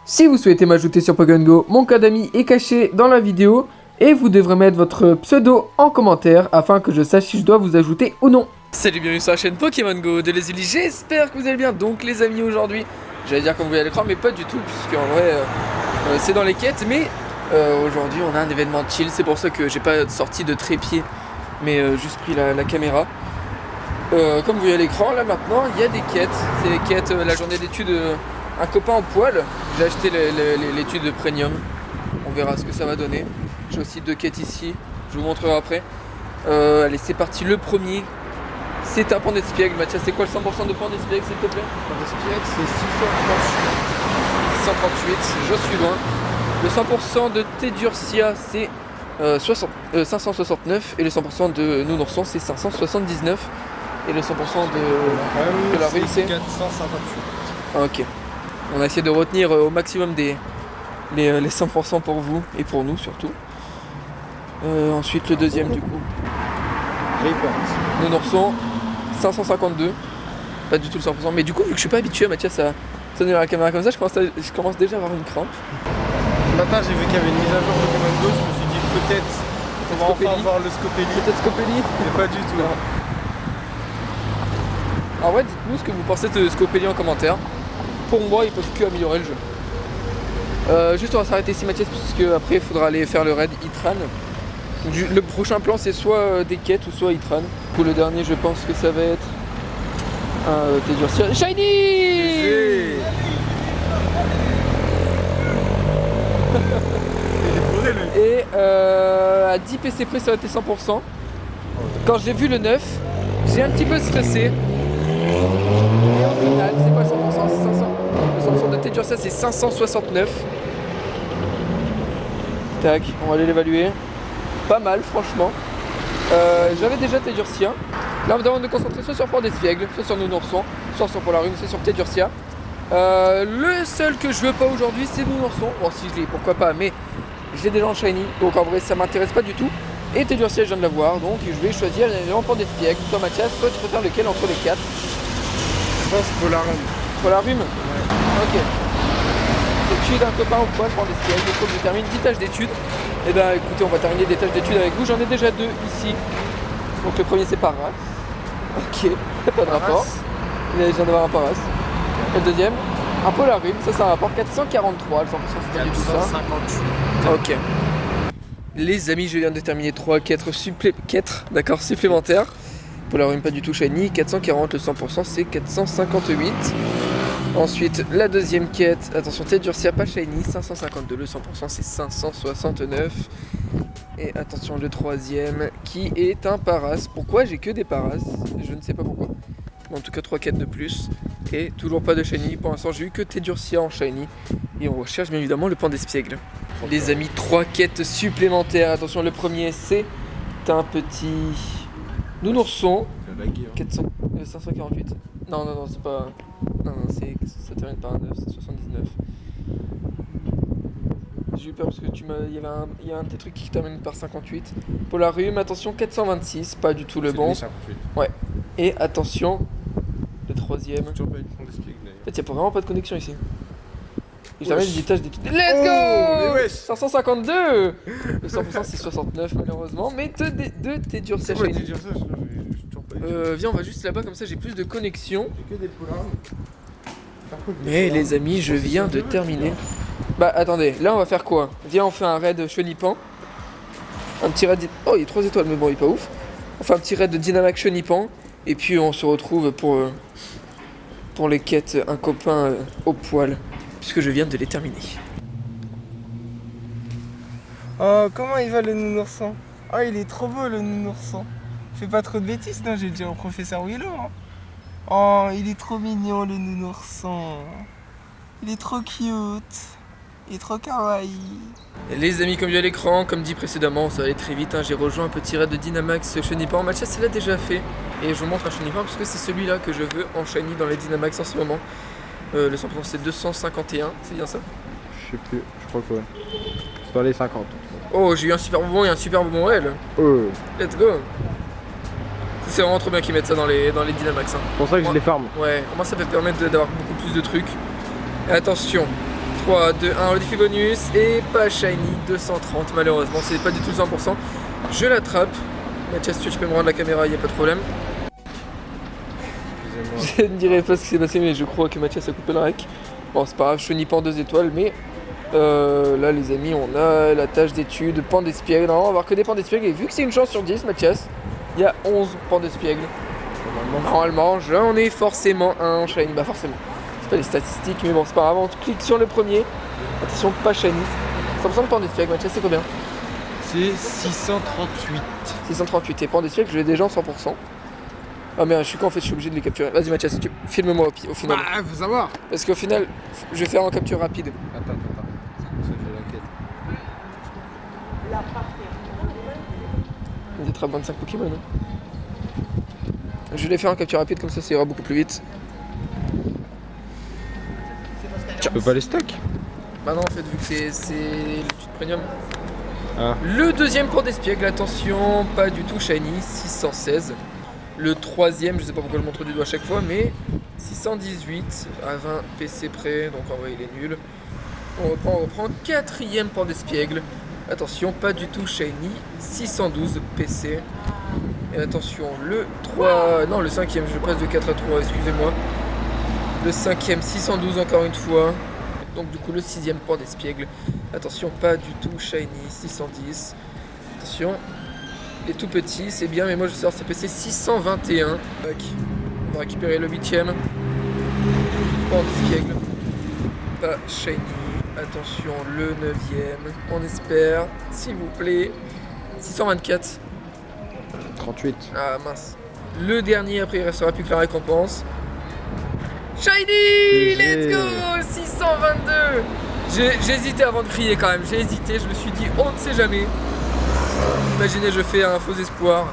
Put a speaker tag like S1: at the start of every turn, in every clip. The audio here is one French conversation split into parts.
S1: Si vous souhaitez m'ajouter sur Pokémon Go, mon code ami est caché dans la vidéo et vous devrez mettre votre pseudo en commentaire afin que je sache si je dois vous ajouter ou non. Salut, bienvenue sur la chaîne Pokémon Go de Les Ulis, j'espère que vous allez bien. Donc les amis, aujourd'hui, j'allais dire comme vous voyez à l'écran, mais pas du tout, puisque en vrai c'est dans les quêtes, mais aujourd'hui on a un événement chill, c'est pour ça que j'ai pas sorti de trépied, mais juste pris la caméra. Comme vous voyez à l'écran, là maintenant il y a des quêtes, c'est les quêtes, la journée d'études, un copain en poil, j'ai acheté l'étude de premium, on verra ce que ça va donner. J'ai aussi deux quêtes ici, je vous montrerai après. Allez, c'est parti, le premier, c'est un pan d'espiègle. Mathias, c'est quoi le 100% de pan d'espiègle s'il te plaît?
S2: Pan d'espiègle c'est
S1: 638, je suis loin. Le 100% de Tedurcia c'est 569 et le 100% de Nounourson c'est 579 et le 100% de la rue c'est
S2: 458.
S1: Ah, ok, on a essayé de retenir au maximum les 100% pour vous et pour nous surtout. Ensuite le deuxième du coup, Nounourson 552, pas du tout le 100%, mais du coup vu que je suis pas habitué à Mathias à tenir la caméra comme ça, je commence déjà à avoir une crampe.
S2: Ce matin j'ai vu qu'il y avait une mise à jour de Pokémon Go, je me suis dit peut-être on va enfin voir le Scopelli.
S1: Peut-être Scopelli,
S2: mais pas du tout.
S1: En vrai, dites-nous ce que vous pensez de Scopelli en commentaire. Pour moi, ils peuvent que améliorer le jeu. Juste on va s'arrêter ici Mathias, puisque après il faudra aller faire le raid Itran. Le prochain plan c'est soit des quêtes ou soit Itran. Pour le dernier je pense que ça va être un Tedurcia Shiny. Et à 10 PC près ça va être 100%. Quand j'ai vu le 9, j'ai un petit peu stressé. Et au final, c'est pas 100%, c'est 500. Le 100% de Tedurcia c'est 569. Tac, on va aller l'évaluer. Pas mal franchement. J'avais déjà Tedurcia. Là on me demande de concentrer soit sur Pan d'Espiègle, soit sur Nounourson, soit sur Polarium, soit sur Tedurcia. Le seul que je veux pas aujourd'hui c'est Nounourson. Bon si je l'ai, pourquoi pas, mais je l'ai déjà en shiny, donc en vrai ça m'intéresse pas du tout. Et Tedurcia je viens de l'avoir, donc je vais choisir un Pan d'Espiègle. Toi Mathias, toi tu préfères lequel entre les quatre?
S2: Je pense Polarium.
S1: Polarium. Ok. Études, un copain au poil, Pan d'Espiègle, il faut que je termine 10 tâches d'études. Et ben écoutez, on va terminer des tâches d'études avec vous, j'en ai déjà deux ici. Donc le premier c'est Paras. Ok, pas de rapport. Je viens d'avoir un Paras. Et le deuxième, un Polarium, ça c'est un rapport 443, le 100% c'est pas du tout ça.
S2: 458.
S1: Ok. Les amis, je viens de terminer 3 quêtes supplémentaires. Polarium pas du tout shiny, 440, le 100% c'est 458. Ensuite, la deuxième quête, attention, Tedurcia pas shiny, 552, le 100% c'est 569. Et attention, le troisième, qui est un Paras. Pourquoi j'ai que des Paras? Je ne sais pas pourquoi. Mais en tout cas, 3 quêtes de plus. Et toujours pas de shiny. Pour l'instant, j'ai eu que Tedurcia en shiny. Et on recherche bien évidemment le pan d'espiègle. Les amis, 3 quêtes supplémentaires. Attention, le premier, c'est un petit Nounourson. 548. Non, c'est pas. Non, ça termine par un 9, c'est 79. J'ai eu peur parce que il y a un de tes trucs qui termine par 58. Polarium, attention, 426, pas du tout le bon.
S2: 58.
S1: Ouais. Et attention, le troisième. En
S2: Toujours pas eu de Pan d'espiègle d'ailleurs.
S1: fait, il n'y a vraiment pas de connexion ici. Et j'arrive des tâches d'études. Let's
S2: Oh,
S1: go
S2: mais wesh.
S1: 552. Le 100% c'est 69 malheureusement. Mais deux Tedurcia
S2: C'est quoi
S1: shiny.
S2: Tedurcia? J'ai toujours pas eu.
S1: Viens, on va juste là-bas, comme ça j'ai plus de connexion.
S2: J'ai que des Polarium.
S1: Mais les amis, je viens de terminer. Bah attendez, là on va faire quoi? Viens, on fait un raid Chenipan. Un petit raid. Oh, il y a 3 étoiles, mais bon, il est pas ouf. On fait un petit raid de Dynamax Chenipan. Et puis on se retrouve pour les quêtes un copain au poil. Puisque je viens de les terminer.
S3: Oh, comment il va le Nounourson? Oh, il est trop beau le Nounourson. Fais pas trop de bêtises, non? J'ai dit au professeur Willow. Hein. Oh, il est trop mignon le Nounourson. Il est trop cute. Il est trop kawaii.
S1: Les amis, comme vu à l'écran, comme dit précédemment, ça va aller très vite. Hein, j'ai rejoint un petit raid de Dynamax Chenipan. Mathias, c'est là déjà fait. Et je vous montre un Chenipan parce que c'est celui-là que je veux en shiny dans les Dynamax en ce moment. Le 100% c'est 251, c'est bien ça?
S2: Je sais plus, je crois que ouais. C'est dans les 50.
S1: Oh, j'ai eu un super bonbon et un super bonbon réel. Let's go. C'est vraiment trop bien qu'ils mettent ça dans les Dynamax. Hein.
S2: C'est pour ça que je les farme.
S1: Ouais, moi ça peut permettre d'avoir beaucoup plus de trucs. Et attention, 3, 2, 1, le défi bonus et pas shiny, 230 malheureusement, c'est pas du tout 100%. Je l'attrape. Mathias, tu peux me rendre la caméra, il n'y a pas de problème. Je ne dirai pas ce qui s'est passé, mais je crois que Mathias a coupé le rec. Bon, c'est pas grave, je finis pas en 2 étoiles, mais là, les amis, on a la tâche d'étude, pan d'espiègle. Normalement, on va avoir que des pans d'espiègle, et vu que c'est une chance sur 10, Mathias, il y a 11 pans d'espiègle. Normalement, j'en ai forcément un shiny. Bah, forcément. C'est pas les statistiques, mais bon, c'est pas grave. On clique sur le premier. Attention, pas shiny. 100% de pans d'espiègle, Mathias, c'est combien?
S2: C'est 638.
S1: 638. Et pans d'espiègle, je l'ai déjà en 100%. Ah mais je suis con en fait, je suis obligé de les capturer. Vas-y Mathias, filme-moi au final.
S2: Bah, faut savoir.
S1: Parce qu'au final, je vais faire en capture rapide.
S2: Attends. C'est que j'ai la quête.
S1: Il attrape 25 Pokémon. Hein. Je vais les faire en capture rapide, comme ça ira beaucoup plus vite.
S2: Tu peux pas les stock?
S1: Bah non en fait, vu que c'est l'étude premium.
S2: Ah.
S1: Le deuxième pan d'espiègle, attention, pas du tout shiny, 616. Le troisième, je sais pas pourquoi je montre du doigt à chaque fois, mais 618 à 20 PC près, donc en vrai il est nul. On reprend. Quatrième pan d'espiègle. Attention, pas du tout shiny, 612 PC. Et attention, le cinquième, je passe de 4 à 3, excusez-moi. Le cinquième, 612 encore une fois. Donc du coup le sixième pan d'espiègle. Attention, pas du tout shiny, 610. Attention. Il est tout petit, c'est bien, mais moi je sors CPC 621. Tac. On va récupérer le 8ème. Pan d'espiègle. Pas shiny. Attention, le 9ème. On espère, s'il vous plaît. 624.
S2: 38.
S1: Ah mince. Le dernier, après il ne restera plus que la récompense. Shiny! Let's go! 622. J'ai hésité avant de crier quand même. J'ai hésité, je me suis dit, on ne sait jamais. Imaginez, je fais un faux espoir.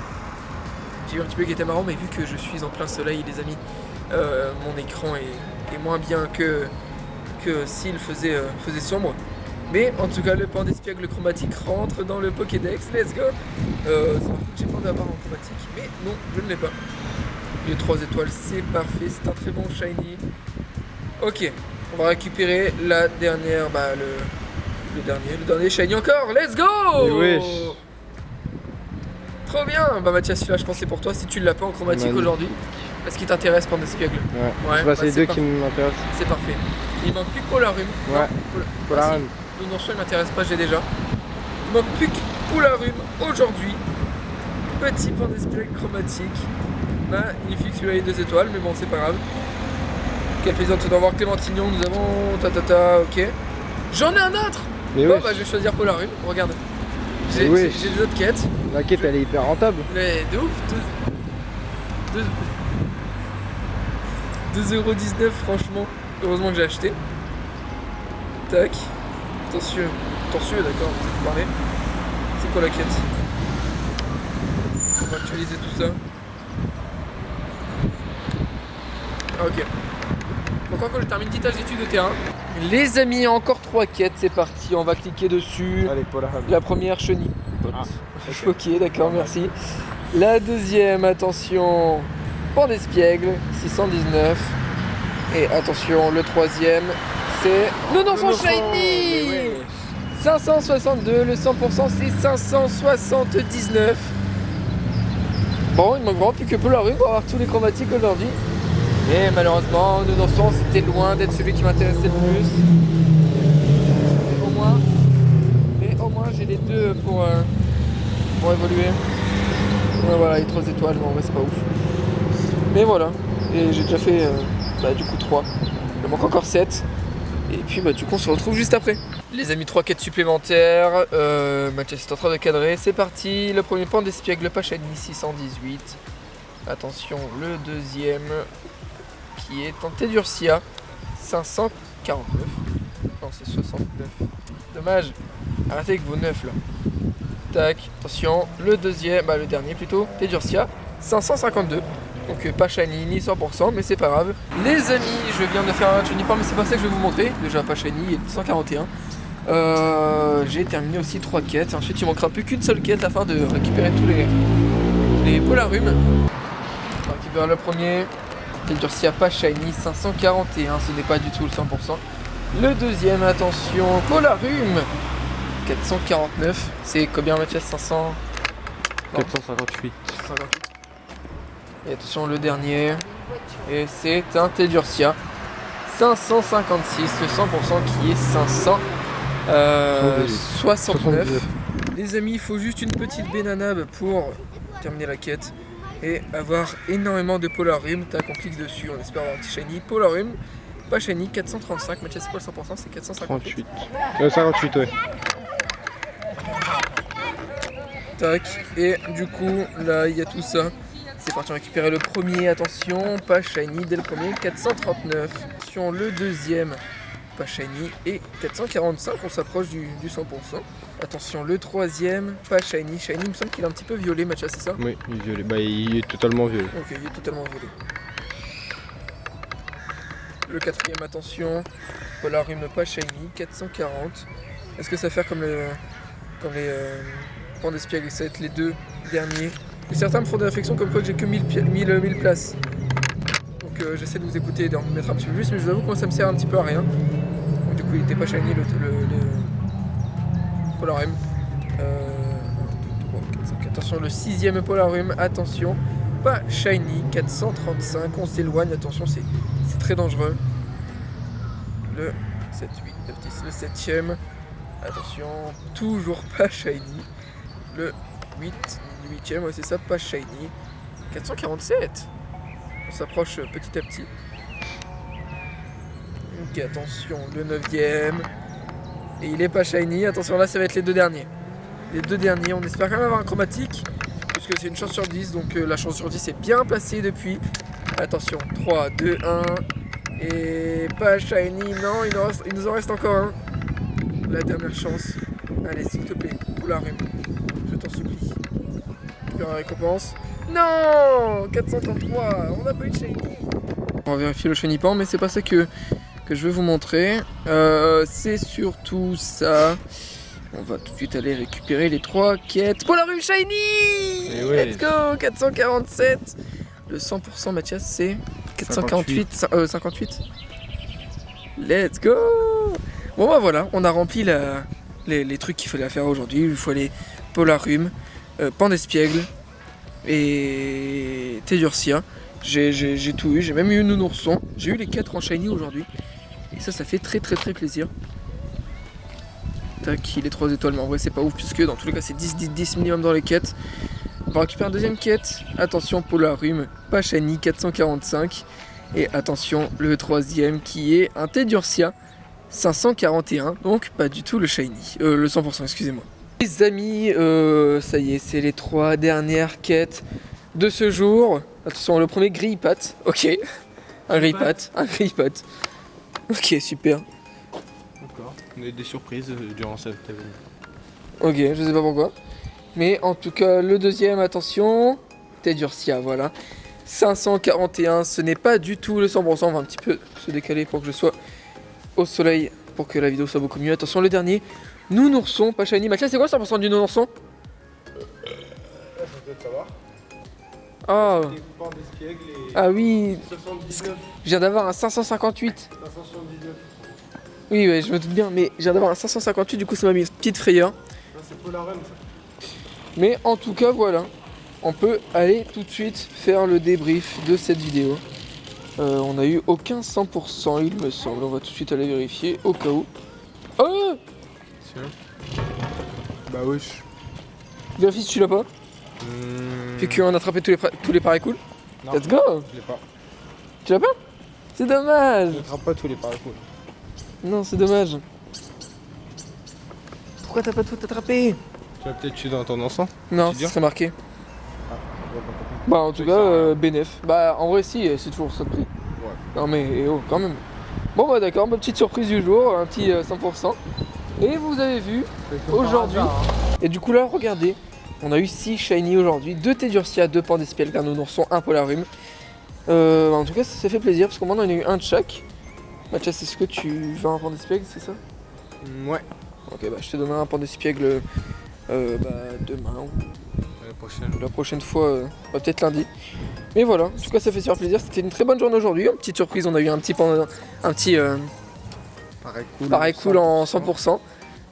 S1: J'ai eu un petit peu qui était marrant, mais vu que je suis en plein soleil, les amis, mon écran est moins bien que s'il faisait sombre. Mais en tout cas, le pan d'espiègle chromatique rentre dans le Pokédex. Let's go! J'ai pas d'avoir en chromatique, mais non, je ne l'ai pas. Les 3 étoiles, c'est parfait, c'est un très bon shiny. Ok, on va récupérer la dernière, le dernier shiny encore. Let's go!
S2: Et
S1: Trop bien! Bah Mathias, celui-là je pensais pour toi si tu l'as pas en chromatique aujourd'hui. Est-ce qu'il t'intéresse pour d'espiègle?
S2: Ouais, c'est les deux qui m'intéressent.
S1: C'est parfait. Il manque plus que Polarum.
S2: Ouais, Polarum.
S1: Le Nourson il m'intéresse pas, j'ai déjà. Il manque plus que Polarum aujourd'hui. Petit pan d'espiègle chromatique. Magnifique, celui-là il est 2 étoiles, mais bon c'est pas grave. Quel plaisir de te voir Clémentignon, nous avons ok. J'en ai un autre!
S2: Mais
S1: bon bah je vais choisir Polarum, regarde. J'ai des autres quêtes.
S2: La quête elle est hyper rentable.
S1: Mais de ouf, 2,19€ franchement. Heureusement que j'ai acheté. Tac. Attention, d'accord, vous parlez. C'est quoi la quête? On va actualiser tout ça. Ah ok. Donc encore je termine une petite tâche d'étude de terrain. Les amis, encore 3 quêtes, c'est parti, on va cliquer dessus.
S2: Allez, Polarum.
S1: La première chenille.
S2: Ah,
S1: ok, d'accord, merci. La deuxième, attention, pan d'espiègle, 619. Et attention, le troisième, c'est le Nourson shiny,
S2: ouais.
S1: 562, le 100% c'est 579. Bon, il manque vraiment plus que Polarum pour avoir tous les chromatiques aujourd'hui. Et malheureusement, le Nourson c'était loin d'être celui qui m'intéressait le plus. Mais au moins j'ai les deux pour évoluer. Ouais, voilà, les 3 étoiles, mais en vrai c'est pas ouf. Mais voilà, et j'ai déjà fait du coup 3. Il manque encore 7. Et puis du coup on se retrouve juste après. Les amis, 3 quêtes supplémentaires. Mathias est en train de cadrer. C'est parti. Le premier pan d'espiègle, pas shiny, 618. Attention, le deuxième qui est en Tedurcia, 549. Non, c'est 69. Dommage. Arrêtez avec vos 9 là. Tac, attention. Le deuxième, le dernier plutôt, Tedurcia, 552. Donc pas shiny ni 100%, mais c'est pas grave. Les amis, je viens de faire un match uniforme, mais c'est pas ça que je vais vous montrer. Déjà pas shiny, il est 141. J'ai terminé aussi 3 quêtes. Ensuite il manquera plus qu'une seule quête afin de récupérer tous les Polarum. On va récupérer le premier. Tedurcia pas shiny, 541, ce n'est pas du tout le 100%. Le deuxième, attention, Polarum 449. C'est combien Mathias? 500
S2: 458.
S1: 58. Et attention, le dernier. Et c'est un Tedurcia 556, le 100% qui est 569. Les amis, il faut juste une petite bénanab pour terminer la quête et avoir énormément de Polarum. Tac, on clique dessus, on espère avoir un petit shiny. Polarum, pas shiny, 435. Mathias, c'est quoi le 100%? C'est 458.
S2: 58, ouais.
S1: Tac, et du coup, là, il y a tout ça. C'est parti, on récupérer le premier, attention, pas shiny dès le premier, 439. Attention, le deuxième, pas shiny, et 445, on s'approche du 100%. Attention, le troisième, pas shiny. Shiny, il me semble qu'il est un petit peu violet, Mathias, c'est ça?
S2: Oui, il est violet. Bah, il est totalement violet.
S1: Ok, il est totalement violet. Le quatrième, attention, Polarum, pas shiny, 440. Est-ce que ça va faire comme les points d'espiègle, ça va être les deux derniers? Et certains me font des réflexions comme quoi que j'ai que 1000 places. Donc j'essaie de vous écouter et de me mettre un petit peu plus, mais je vous avoue que moi ça me sert un petit peu à rien. Donc, du coup il était pas shiny le Polarum. Attention, le sixième Polarum, attention, pas shiny, 435, on s'éloigne, attention, c'est très dangereux. Le 7, 8, 9, 10, le septième, attention, toujours pas shiny. Le 8ème, ouais c'est ça, pas shiny. 447. On s'approche petit à petit. Ok, attention, le 9ème. Et il est pas shiny. Attention, là ça va être les deux derniers. Les deux derniers, on espère quand même avoir un chromatique. Puisque c'est une chance sur 10, donc la chance sur 10 est bien placée depuis. Attention, 3, 2, 1. Et pas shiny, non, il nous en reste encore un. La dernière chance. Allez, s'il te plaît, Polarum. Je t'en supplie. Récupère la récompense. Non, 433, on n'a pas eu de shiny. On va vérifier le shiny pan, mais c'est pas ça que je vais vous montrer. C'est surtout ça. On va tout de suite aller récupérer les 3 quêtes. Polarum shiny.
S2: Ouais.
S1: Let's go, 447. Le 100% Mathias, c'est 448. 58. Let's go. Bon bah voilà, on a rempli les trucs qu'il fallait faire aujourd'hui. Il faut aller Polarum, pan d'espiègle et Tedurcia. J'ai tout eu, j'ai même eu une nourson. J'ai eu les 4 en shiny aujourd'hui. Et ça fait très plaisir. Tac, il est 3 étoiles, mais en vrai c'est pas ouf puisque dans tous les cas c'est 10 minimum dans les quêtes. On va récupérer une deuxième quête. Attention, Polarum, pas shiny, 445. Et attention, le troisième qui est un Tedurcia, 541. Donc pas du tout le shiny, le 100%, excusez-moi. Les amis, ça y est, c'est les 3 dernières quêtes de ce jour. Attention, le premier grille-patte, ok. Un grille-patte. Ok, super.
S2: D'accord. On a eu des surprises durant cette année.
S1: Ok, je sais pas pourquoi. Mais en tout cas, le deuxième, attention, Tedurcia, voilà. 541, ce n'est pas du tout le 100%. On va un petit peu se décaler pour que je sois au soleil, pour que la vidéo soit beaucoup mieux. Attention, le dernier, nounourson, pas shiny. Mathias, c'est quoi le 100% du nounourson? Oh. Ah oui, je viens d'avoir un 558.
S2: 579.
S1: Oui, ouais, je me doute bien, mais je viens d'avoir un 558, du coup ça m'a mis une petite frayeur.
S2: C'est Polarum ça.
S1: Mais en tout cas, voilà. On peut aller tout de suite faire le débrief de cette vidéo. On a eu aucun 100%, il me semble. On va tout de suite aller vérifier au cas où. Oh!
S2: Bah wesh.
S1: Vérifie si tu l'as pas. Fait qu'on a attrapé tous les paris cool. Let's go!
S2: Je l'ai pas.
S1: Tu l'as pas? C'est dommage!
S2: Je n'attrape pas tous les paracouls.
S1: Non, c'est dommage. Pourquoi t'as pas tout attrapé?
S2: Tu l'as peut-être tué dans ton encens?
S1: Non,
S2: Tu
S1: ça
S2: dis
S1: serait marqué.
S2: Ah,
S1: Bah en tout cas, bénéf. Bah en vrai si, c'est toujours ça de prix.
S2: Ouais.
S1: Non mais oh, quand même. Bon bah d'accord, ma petite surprise du jour, un petit 100%. Et vous avez vu, aujourd'hui... Et du coup là, regardez, on a eu 6 shiny aujourd'hui, 2 Tedurcia, 2 pan d'espiègle, un nounourson, un Polarum. En tout cas ça fait plaisir parce qu'au moins on en a eu un de chaque. Mathias, est-ce que tu veux un pan d'espiègle, c'est ça?
S2: Ouais.
S1: Ok, bah je te donnerai un pan d'espiègle demain ou la prochaine fois, peut-être lundi. Mais voilà, en tout cas ça fait super plaisir, c'était une très bonne journée aujourd'hui. Une petite surprise, on a eu un petit Pareil cool en 100%.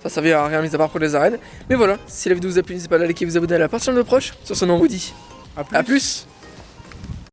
S1: Ça servait à rien mis à part pour les arènes. Mais voilà, si la vidéo vous a plu, n'hésitez pas à la liker et vous abonner à la partie de nos proches. Sur ce, on vous dit
S2: A plus.
S1: à plus.